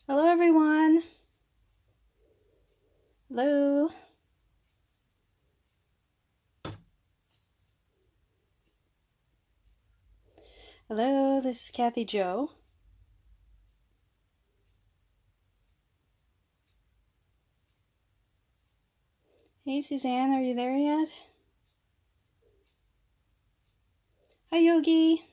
Hello everyone. Hello. Hello, this is Kathy Jo. Hey Suzanne, are you there yet? Hi Yogi.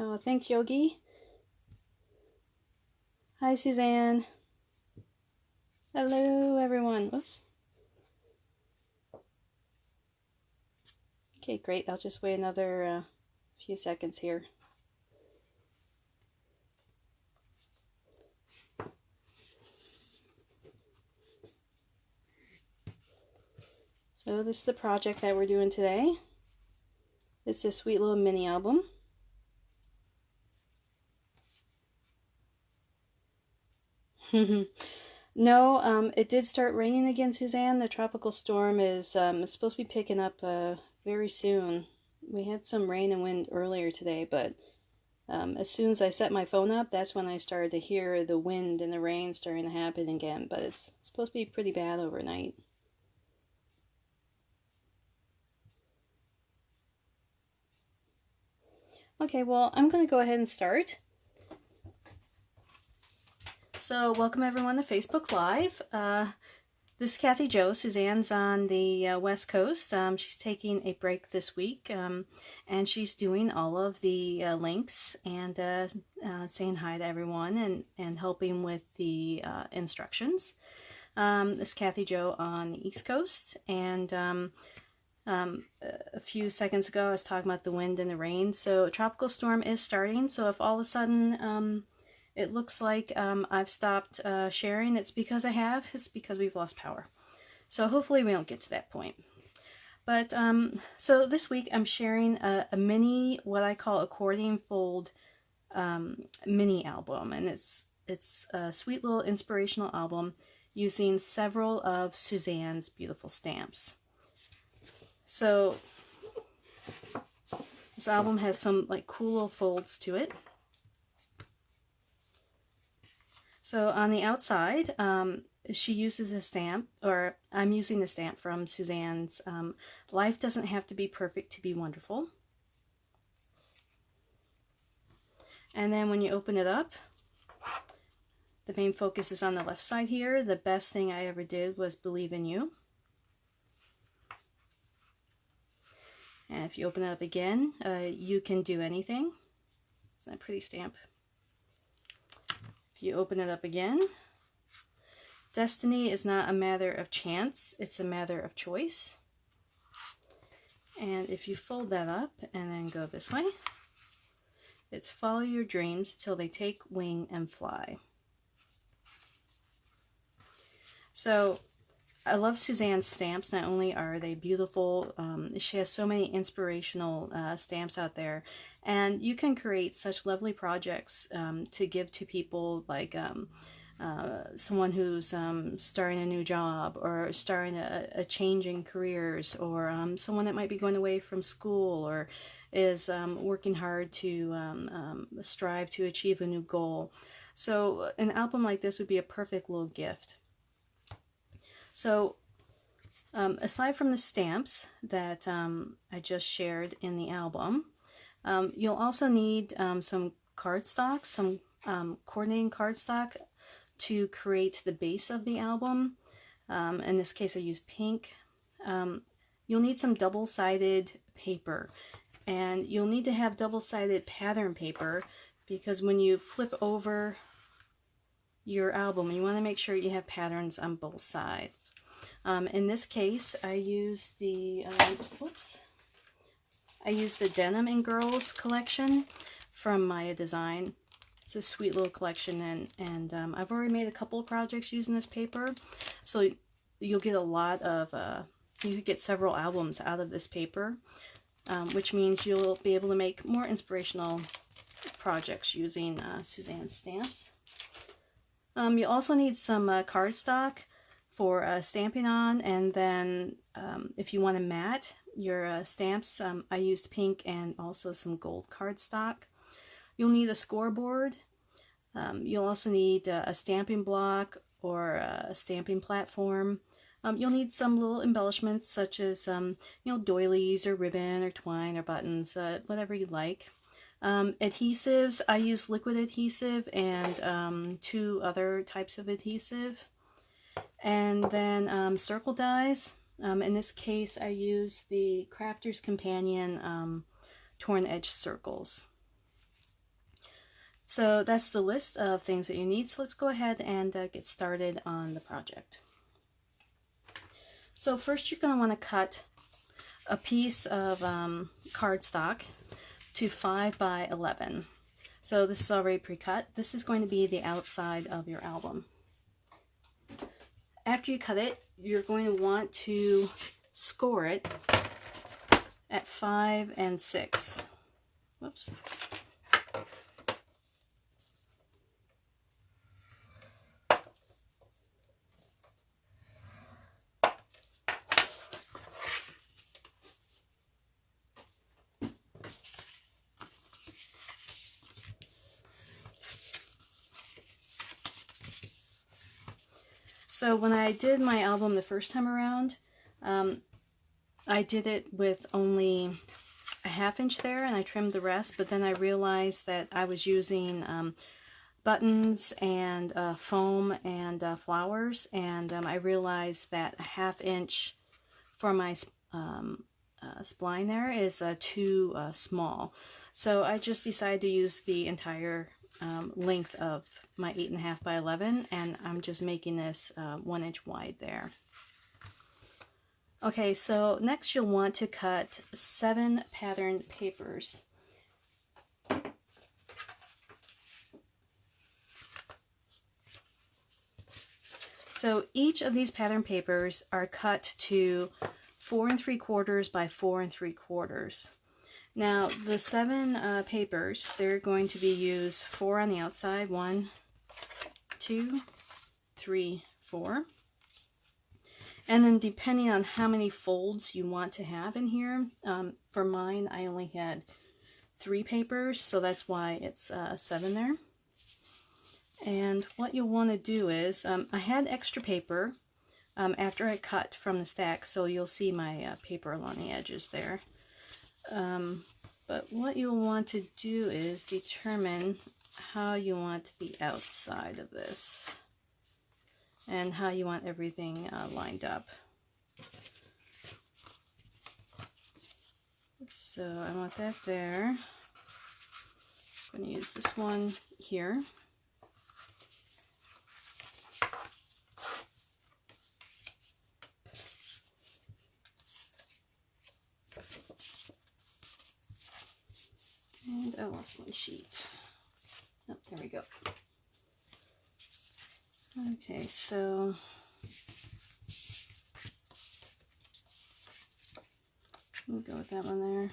Oh, thanks Yogi. Hi Suzanne. Hello everyone. Oops. Okay, great. I'll just wait another few seconds here. So this is the project that we're doing today. It's a sweet little mini album. No, it did start raining again, Suzanne. The tropical storm is it's supposed to be picking up very soon. We had some rain and wind earlier today, but as soon as I set my phone up, that's when I started to hear the wind and the rain starting to happen again. But it's supposed to be pretty bad overnight. Okay, well, I'm going to go ahead and start. So, welcome everyone to Facebook Live. This is Kathy Jo. Suzanne's on the West Coast. She's taking a break this week, and she's doing all of the links and saying hi to everyone and helping with the instructions. This is Kathy Jo on the East Coast, and a few seconds ago I was talking about the wind and the rain. So a tropical storm is starting, so if all of a sudden it looks like I've stopped sharing, it's because I have. It's because we've lost power. So hopefully we don't get to that point. But so this week I'm sharing a mini, what I call accordion fold mini album, and it's a sweet little inspirational album using several of Suzanne's beautiful stamps. So this album has some like cool little folds to it. So on the outside, she uses a stamp, or I'm using the stamp from Suzanne's Life Doesn't Have to Be Perfect to Be Wonderful. And then when you open it up, the main focus is on the left side here. The best thing I ever did was Believe in You. And if you open it up again, You Can Do Anything. Isn't that a pretty stamp? If you open it up again, Destiny is not a matter of chance, it's a matter of choice. And if you fold that up and then go this way, it's Follow Your Dreams Till They Take Wing and Fly. So I love Suzanne's stamps. Not only are they beautiful, she has so many inspirational stamps out there, and you can create such lovely projects to give to people, like someone who's starting a new job, or starting a change in careers, or someone that might be going away from school, or is working hard to strive to achieve a new goal. So an album like this would be a perfect little gift. So aside from the stamps that I just shared in the album, you'll also need some cardstock, some coordinating cardstock to create the base of the album. In this case I used pink. You'll need some double-sided paper, and you'll need to have double-sided pattern paper, because when you flip over your album, you want to make sure you have patterns on both sides. In this case, I use the Denim and Girls collection from Maya Design. It's a sweet little collection, and I've already made a couple of projects using this paper, so you'll get a lot of you could get several albums out of this paper, which means you'll be able to make more inspirational projects using Suzanne's stamps. You also need some cardstock. for stamping on, and then if you want to mat your stamps, I used pink and also some gold cardstock. You'll need a scoreboard. You'll also need a stamping block or a stamping platform. You'll need some little embellishments such as you know, doilies or ribbon or twine or buttons, whatever you like. Adhesives, I use liquid adhesive and 2 other types of adhesive. And then circle dies. In this case, I use the Crafter's Companion torn edge circles. So that's the list of things that you need. So let's go ahead and get started on the project. So first you're going to want to cut a piece of cardstock to 5 by 11. So this is already pre-cut. This is going to be the outside of your album. After you cut it, you're going to want to score it at 5 and 6. Whoops. So when I did my album the first time around, I did it with only a 1/2 inch there, and I trimmed the rest, but then I realized that I was using buttons and foam and flowers, and I realized that a 1/2 inch for my spline there is too small. So I just decided to use the entire length of my 8.5 by 11, and I'm just making this 1 inch wide there. Okay, so next you'll want to cut 7 patterned papers. So each of these pattern papers are cut to 4 3/4 by 4 3/4. Now the 7 papers, they're going to be used 4 on the outside, 1, 2, 3, 4. And then depending on how many folds you want to have in here, for mine I only had 3 papers, so that's why it's 7 there. And what you'll want to do is, I had extra paper after I cut from the stack, so you'll see my paper along the edges there. But what you'll want to do is determine how you want the outside of this and how you want everything lined up. So I want that there. I'm going to use this one here. And I lost one sheet. Oh, there we go. Okay, so we'll go with that one there.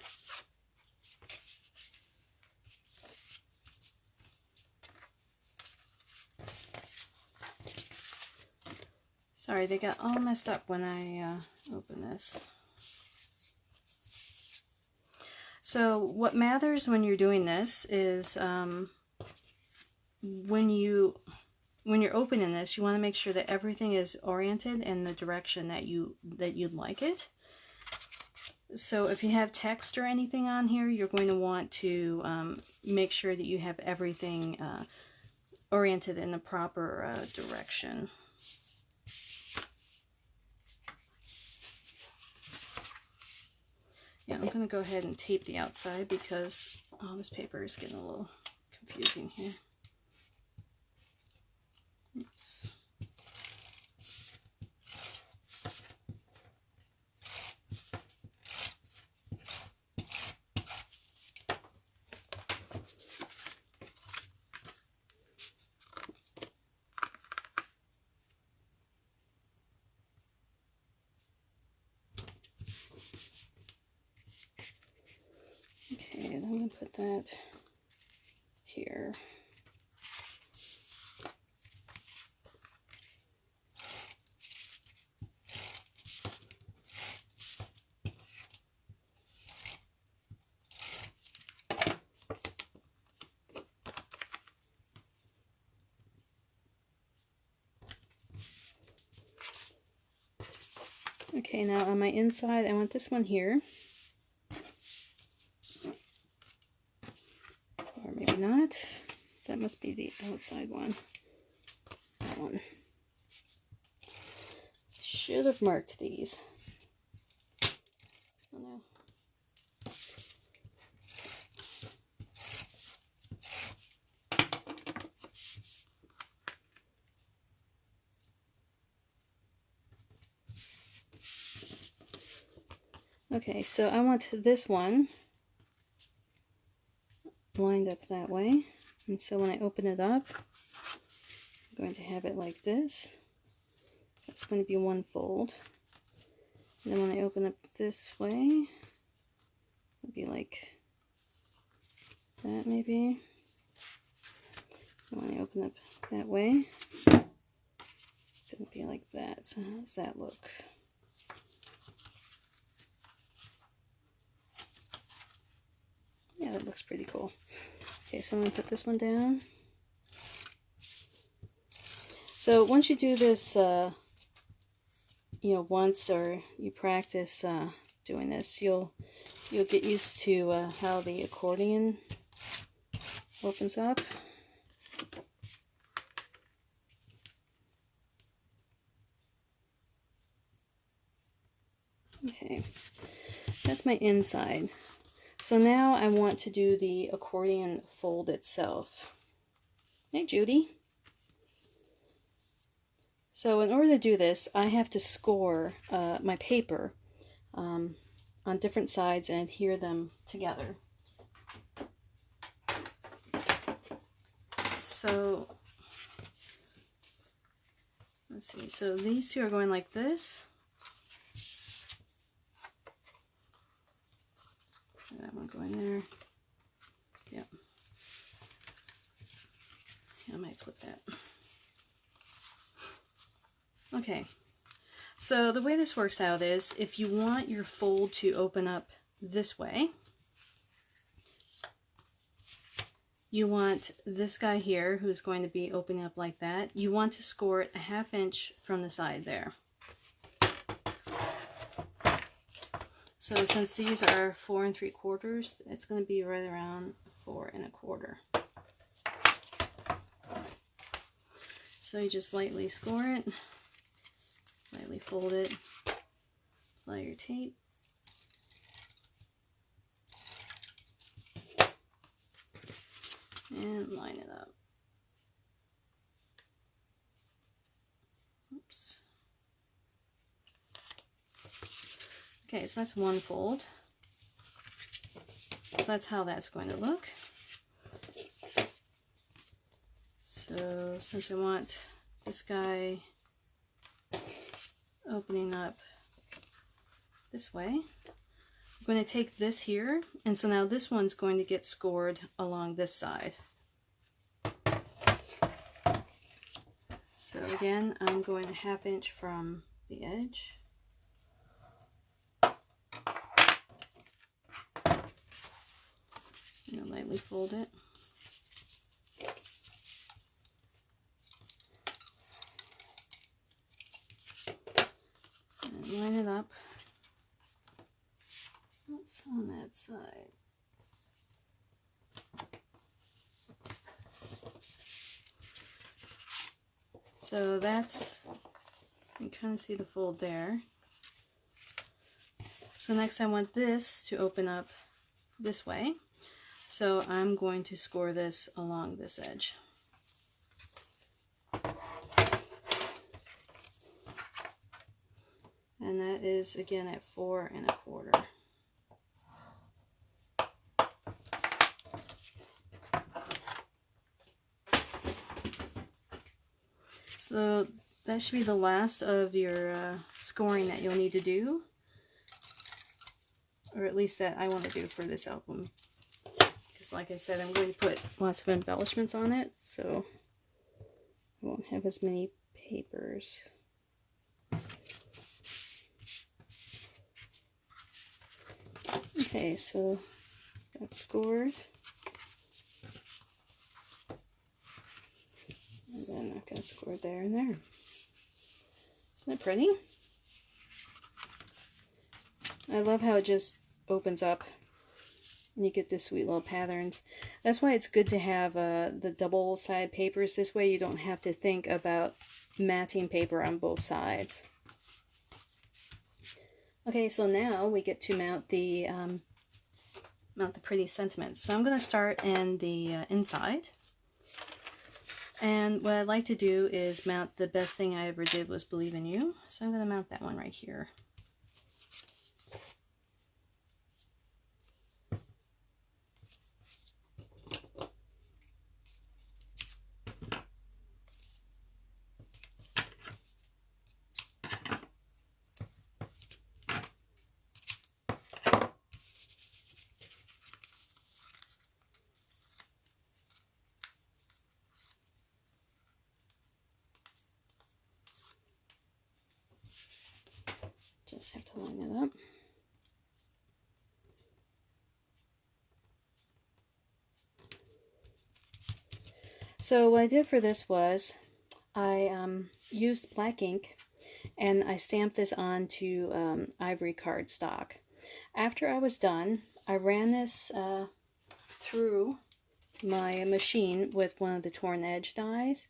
Sorry, they got all messed up when I opened this. So what matters when you're doing this is when you're opening this, you want to make sure that everything is oriented in the direction that you'd like it. So if you have text or anything on here, you're going to want to make sure that you have everything oriented in the proper direction. Yeah, I'm going to go ahead and tape the outside because this paper is getting a little confusing here. Oops. Okay, and I'm going to put that here. Okay, now on my inside, I want this one here. Or maybe not. That must be the outside one. That one. Should have marked these. Oh no. Okay, so I want this one lined up that way. And so when I open it up, I'm going to have it like this. That's going to be one fold. And then when I open up this way, it'll be like that maybe. And when I open up that way, it's going to be like that. So how does that look? Yeah, that looks pretty cool. Okay, so I'm going to put this one down. So once you do this, once, or you practice doing this, you'll get used to how the accordion opens up. Okay, that's my inside. So now I want to do the accordion fold itself. Hey, Judy. So in order to do this, I have to score my paper on different sides and adhere them together. So let's see. So these two are going like this. That one going there. Yep. Yeah, I might flip that. Okay. So the way this works out is, if you want your fold to open up this way, you want this guy here, who's going to be opening up like that, you want to score it 1/2 inch from the side there. So since these are 4 3/4, it's going to be right around 4 1/4. So you just lightly score it, lightly fold it, apply your tape, and line it up. Oops. Okay, so that's one fold. So that's how that's going to look. So since I want this guy opening up this way, I'm going to take this here, and so now this one's going to get scored along this side. So again, I'm going 1/2 inch from the edge. And lightly fold it. And line it up. Oops, on that side. So that's, you can kind of see the fold there. So next I want this to open up this way. So I'm going to score this along this edge. And that is again at 4 1/4. So that should be the last of your scoring that you'll need to do, or at least that I want to do for this album. Because like I said, I'm going to put lots of embellishments on it, so I won't have as many papers. Okay, so that's scored. And then I'm going to score there and there. Isn't it pretty? I love how it just opens up and you get this sweet little patterns. That's why it's good to have the double side papers. This way you don't have to think about matting paper on both sides. Okay, so now we get to mount the pretty sentiments. So I'm going to start in the inside. And what I'd like to do is mount The Best Thing I Ever Did Was Believe in You. So I'm going to mount that one right here. Just have to line it up. So what I did for this was I used black ink and I stamped this onto ivory cardstock. After I was done, I ran this through my machine with one of the torn edge dies,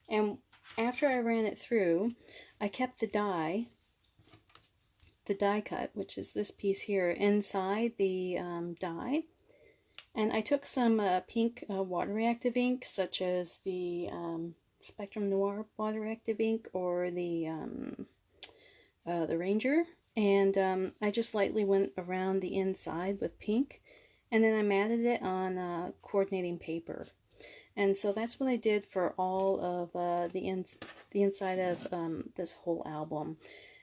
and after I ran it through, I kept the die cut, which is this piece here, inside the die. And I took some pink water reactive ink, such as the Spectrum Noir water reactive ink or the Ranger, and I just lightly went around the inside with pink, and then I matted it on coordinating paper. And so that's what I did for all of the inside of this whole album.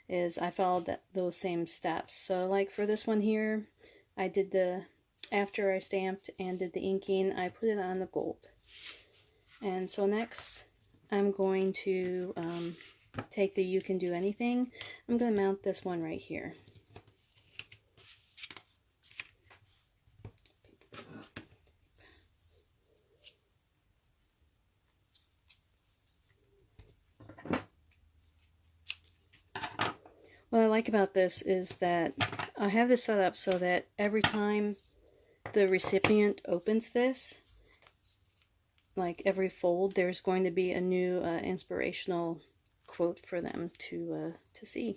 Is I followed those same steps. So like for this one here, I did after I stamped and did the inking, I put it on the gold. And so next, I'm going to take the You Can Do Anything. I'm going to mount this one right here. What I like about this is that I have this set up so that every time the recipient opens this, like every fold, there's going to be a new inspirational quote for them to see.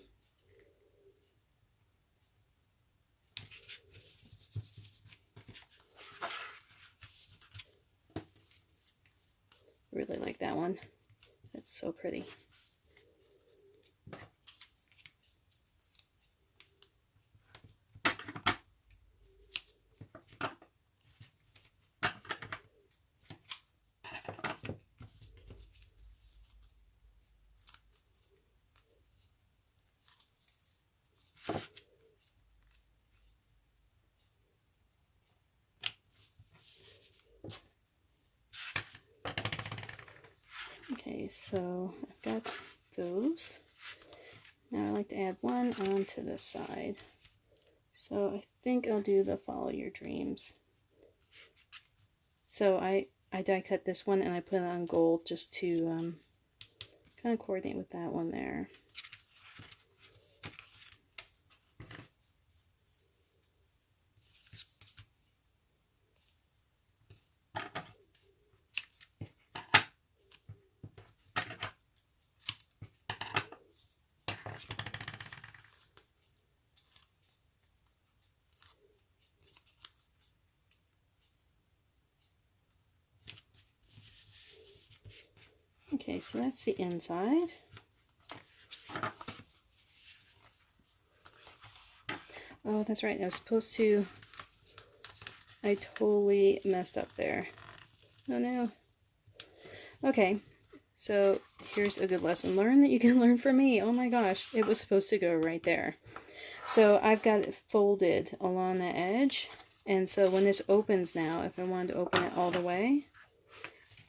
Really like that one. It's so pretty. Okay, so I've got those. Now I like to add one onto this side. So I think I'll do the Follow Your Dreams. So I die cut this one and I put it on gold just to kind of coordinate with that one there. Okay, so that's the inside. Oh, that's right. I totally messed up there. Oh no. Okay, so here's a good lesson learned that you can learn from me. Oh my gosh, it was supposed to go right there. So I've got it folded along the edge, and so when this opens now, if I wanted to open it all the way,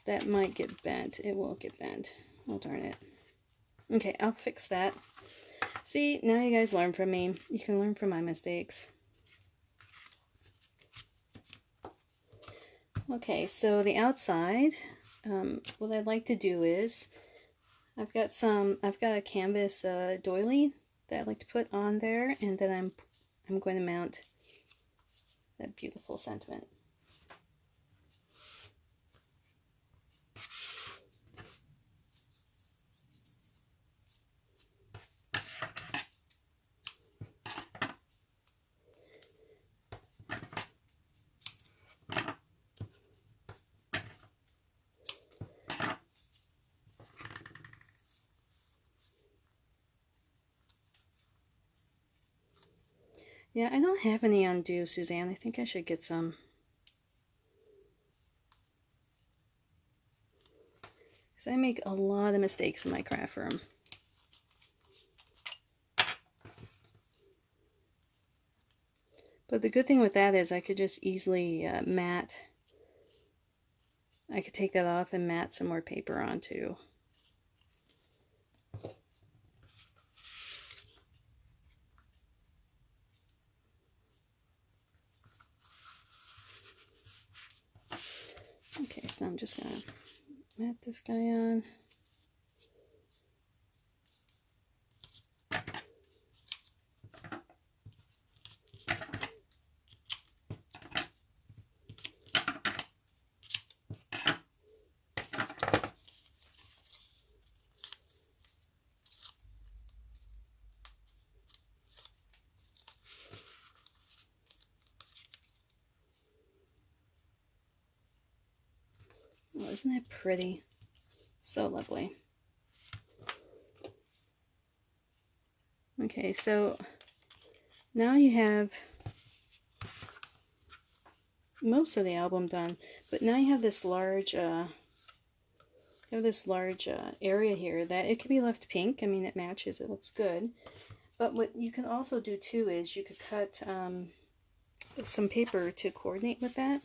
that might get bent. It will get bent. Oh, darn it. Okay, I'll fix that. See, now you guys learn from me. You can learn from my mistakes. Okay, so the outside, what I'd like to do is, I've got a canvas doily that I'd like to put on there, and then I'm going to mount that beautiful sentiment. Yeah, I don't have any undo, Suzanne. I think I should get some. Because I make a lot of mistakes in my craft room. But the good thing with that is I could just easily mat. I could take that off and mat some more paper onto. Okay, so I'm just gonna mat this guy on. Oh, isn't that pretty? So lovely. Okay, so now you have most of the album done, but now you have this large area here that it can be left pink. I mean, it matches, it looks good. But what you can also do too is you could cut some paper to coordinate with that.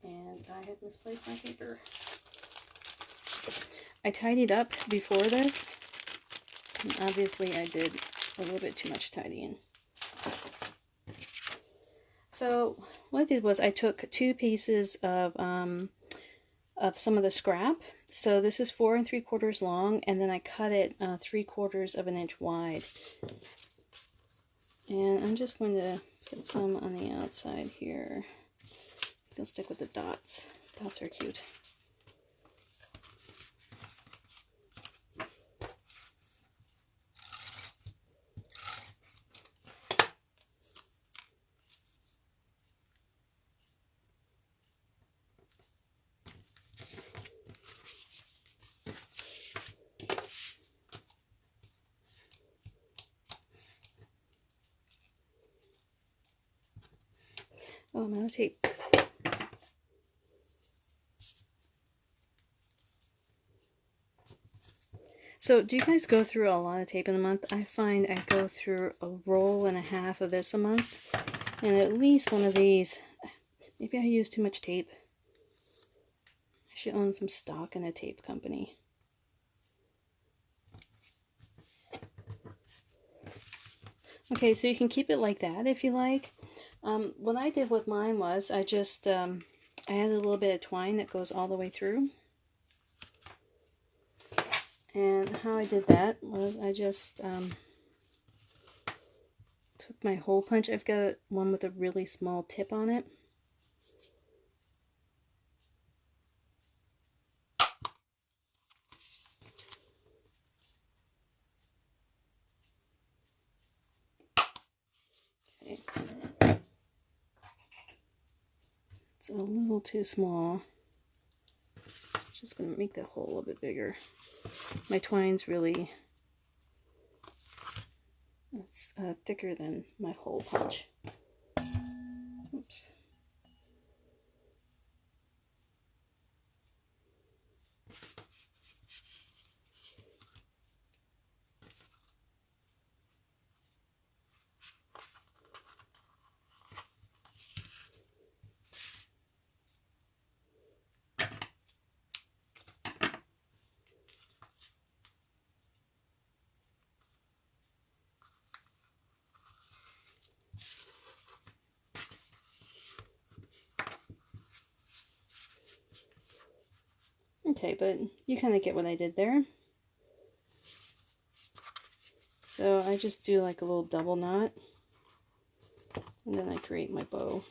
And I have misplaced my paper. I tidied up before this, and obviously I did a little bit too much tidying. So what I did was I took 2 pieces of some of the scrap. So this is 4 3/4 long, and then I cut it 3/4 of an inch wide. And I'm just going to put some on the outside here. I'll stick with the dots. Dots are cute. Oh, I'm out of tape. So, do you guys go through a lot of tape in a month? I find I go through a roll and a half of this a month, and at least one of these. Maybe I use too much tape. I should own some stock in a tape company. Okay, so you can keep it like that if you like. What I did with mine was I just I added a little bit of twine that goes all the way through. And how I did that was I just took my hole punch. I've got one with a really small tip on it. Okay. It's a little too small. Just going to make the hole a little bit bigger. My twine's really it's thicker than my hole punch. Oops. Okay, but you kind of get what I did there. So I just do like a little double knot. And then I create my bow.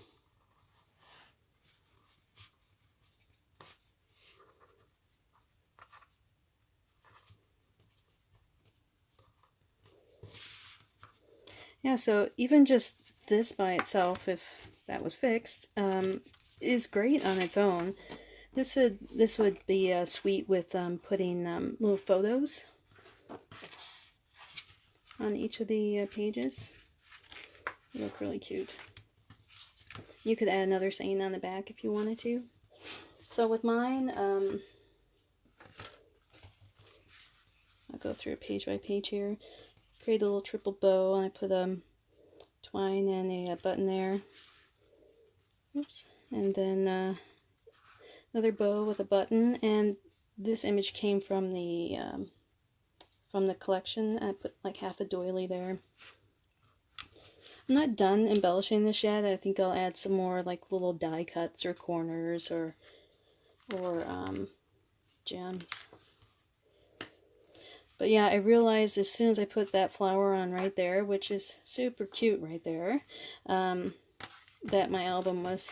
Yeah, so even just this by itself, if that was fixed, is great on its own. This would be sweet with putting little photos on each of the pages. They look really cute. You could add another saying on the back if you wanted to. So with mine, I'll go through page by page here. Create a little triple bow, and I put twine and a button there. Oops. And then another bow with a button, and this image came from the collection. I put like half a doily there. I'm not done embellishing this yet. I think I'll add some more like little die cuts or corners or gems. But yeah, I realized as soon as I put that flower on right there, which is super cute right there, that my album was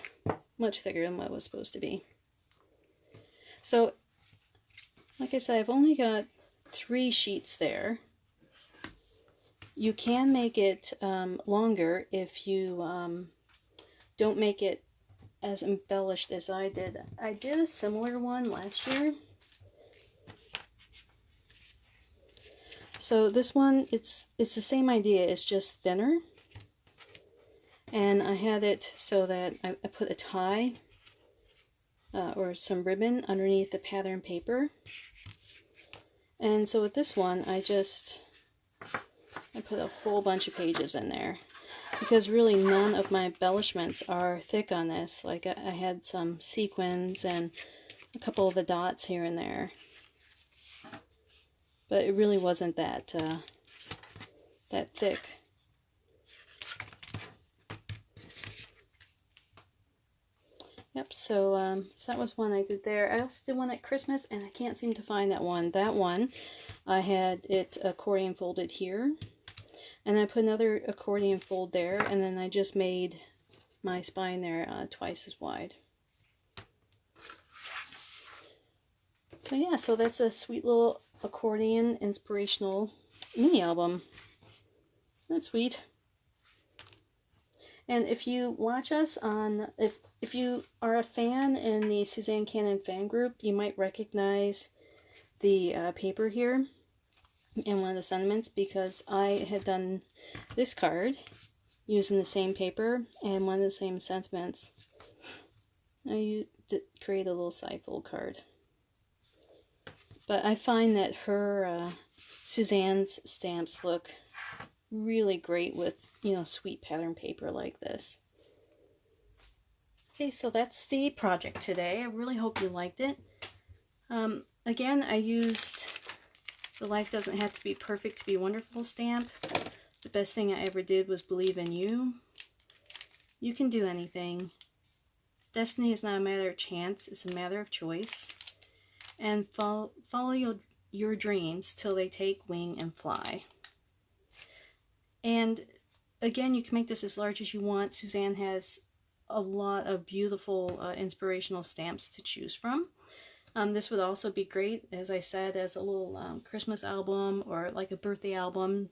much thicker than what it was supposed to be. So, like I said, I've only got 3 sheets there. You can make it longer if you don't make it as embellished as I did. I did a similar one last year. So this one, it's the same idea, it's just thinner. And I had it so that I put a tie or some ribbon underneath the pattern paper. And so with this one, I put a whole bunch of pages in there. Because really none of my embellishments are thick on this. Like I had some sequins and a couple of the dots here and there. But it really wasn't that thick. Yep, so that was one I did there. I also did one at Christmas, and I can't seem to find that one. That one, I had it accordion folded here. And I put another accordion fold there, and then I just made my spine there twice as wide. So yeah, so that's a sweet little accordion inspirational mini album. That's sweet. And if you watch us on, if you are a fan in the Suzanne Cannon fan group, you might recognize the paper here in one of the sentiments, because I had done this card using the same paper and one of the same sentiments. I did create a little side fold card. But I find that her, Suzanne's stamps look really great with, you know, sweet pattern paper like this. Okay, so that's the project today. I really hope you liked it. Again, I used the Life Doesn't Have to Be Perfect to Be Wonderful stamp. The best thing I ever did was believe in you. You can do anything. Destiny is not a matter of chance, it's a matter of choice. And follow your dreams till they take wing and fly. And again, you can make this as large as you want. Suzanne has a lot of beautiful inspirational stamps to choose from. This would also be great, as I said, as a little Christmas album or like a birthday album.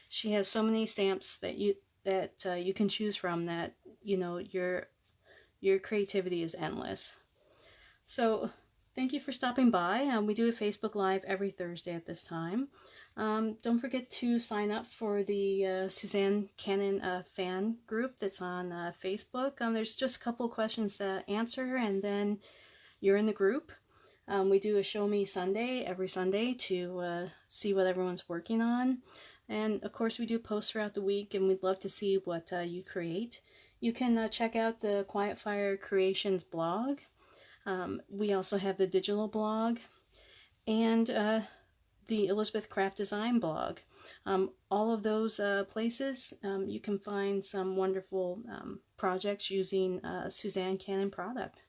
She has so many stamps that you can choose from that, you know, your creativity is endless. So thank you for stopping by. We do a Facebook Live every Thursday at this time. Don't forget to sign up for the Suzanne Cannon fan group that's on Facebook. There's just a couple questions to answer, and then you're in the group. We do a Show Me Sunday every Sunday to see what everyone's working on. And of course we do posts throughout the week, and we'd love to see what you create. You can check out the Quietfire Creations blog. We also have the digital blog and the Elizabeth Craft Design blog. All of those places you can find some wonderful projects using Suzanne Cannon product.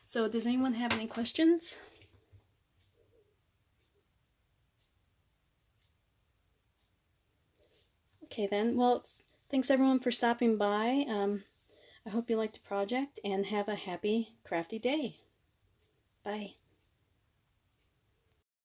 So does anyone have any questions? Okay then, well, Thanks everyone for stopping by. I hope you liked the project and have a happy crafty day. Bye.